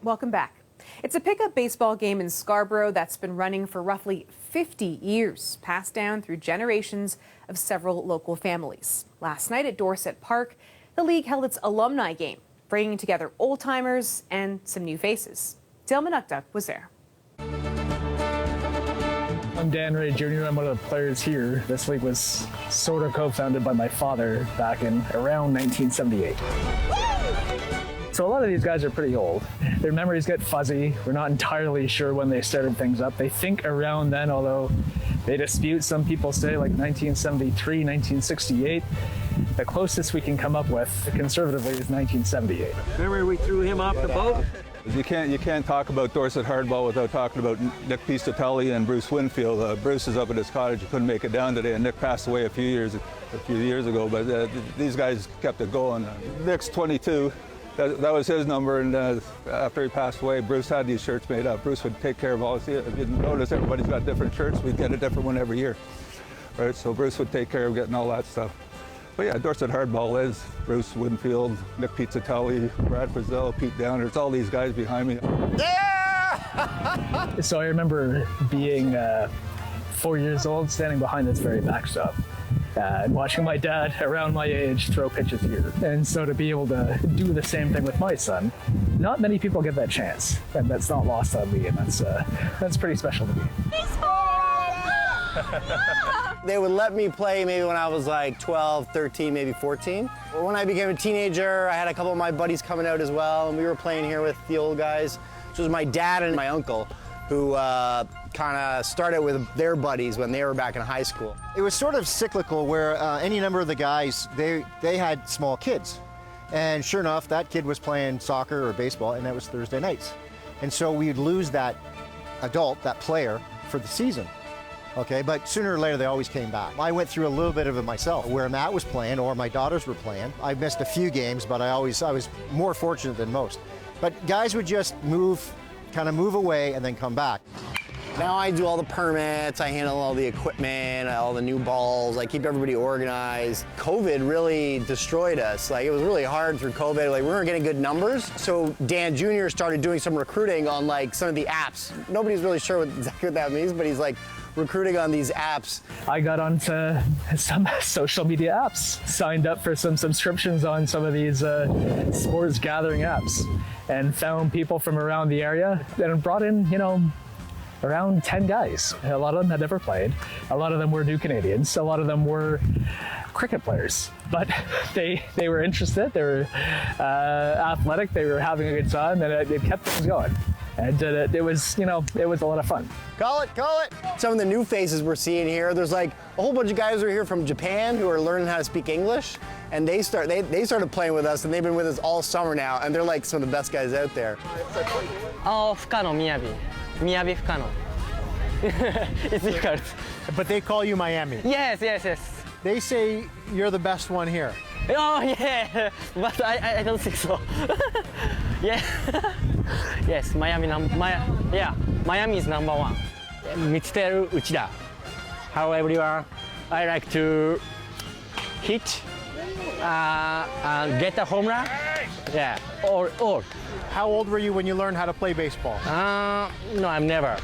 Welcome back. It's a pickup baseball game in Scarborough that's been running for roughly 50 years, passed down through generations of several local families. Last night at Dorset Park, the league held its alumni game, bringing together old-timers and some new faces. Dale Manuktuk was there. I'm Dan Ray Jr. I'm one of the players here. This league was sort of co-founded by my father back in around 1978. So a lot of these guys are pretty old. Their memories get fuzzy. We're not entirely sure when they started things up. They think around then, although they dispute. Some people say like 1973, 1968. The closest we can come up with conservatively is 1978. Remember we threw him off the boat? You can't talk about Dorset hardball without talking about Nick Pistatelli and Bruce Winfield. Bruce is up at his cottage. He couldn't make it down today, and Nick passed away a few years ago. But these guys kept it going. Nick's 22. That was his number, and after he passed away, Bruce had these shirts made up. Bruce would take care of all. If you notice, everybody's got different shirts. We'd get a different one every year, right? So Bruce would take care of getting all that stuff. But yeah, Dorset hardball is Bruce Winfield, Nick Pizzutelli, Brad Brazil, Pete Downer. It's all these guys behind me. Yeah! So I remember being 4 years old, standing behind this very backstop. And watching my dad around my age throw pitches here. And so to be able to do the same thing with my son, not many people get that chance. And that's not lost on me, and that's pretty special to me. They would let me play maybe when I was like 12, 13, maybe 14. When I became a teenager, I had a couple of my buddies coming out as well, and we were playing here with the old guys. This was my dad and my uncle, who kind of started with their buddies when they were back in high school. It was sort of cyclical where any number of the guys, they had small kids. And sure enough, that kid was playing soccer or baseball, and that was Thursday nights. And so we'd lose that adult, that player, for the season. Okay, but sooner or later they always came back. I went through a little bit of it myself, where Matt was playing or my daughters were playing. I missed a few games, but I was more fortunate than most. But guys would just kind of move away and then come back. Now I do all the permits, I handle all the equipment, all the new balls, I keep everybody organized. COVID really destroyed us. Like, it was really hard through COVID. Like, we weren't getting good numbers. So Dan Jr. started doing some recruiting on like some of the apps. Nobody's really sure exactly what that means, but he's like recruiting on these apps. I got onto some social media apps, signed up for some subscriptions on some of these sports gathering apps, and found people from around the area and brought in, around 10 guys. A lot of them had never played. A lot of them were new Canadians. A lot of them were cricket players, but they were interested. They were athletic. They were having a good time, and it kept things going. And it was a lot of fun. Call it. Some of the new faces we're seeing here, there's like a whole bunch of guys who are here from Japan who are learning how to speak English, and they started playing with us, and they've been with us all summer now, and they're like some of the best guys out there. Oh, Fukano, Miyabi. Miyabi Fukano. It's difficult. But they call you Miami. Yes. They say you're the best one here. Oh, yeah, but I don't think so. Yeah. Yes, Miami is number one. Mitsuteru Uchida. How everyone, I like to hit and get a home run. Yeah, or. How old were you when you learned how to play baseball? No, I'm never.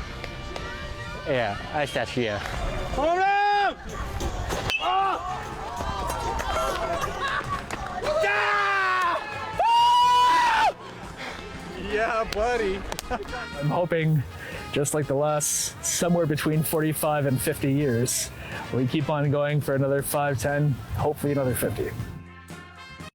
Yeah, I start here. Home run! Oh! Yeah, buddy. I'm hoping, just like the last somewhere between 45 and 50 years, we keep on going for another 5, 10, hopefully another 50.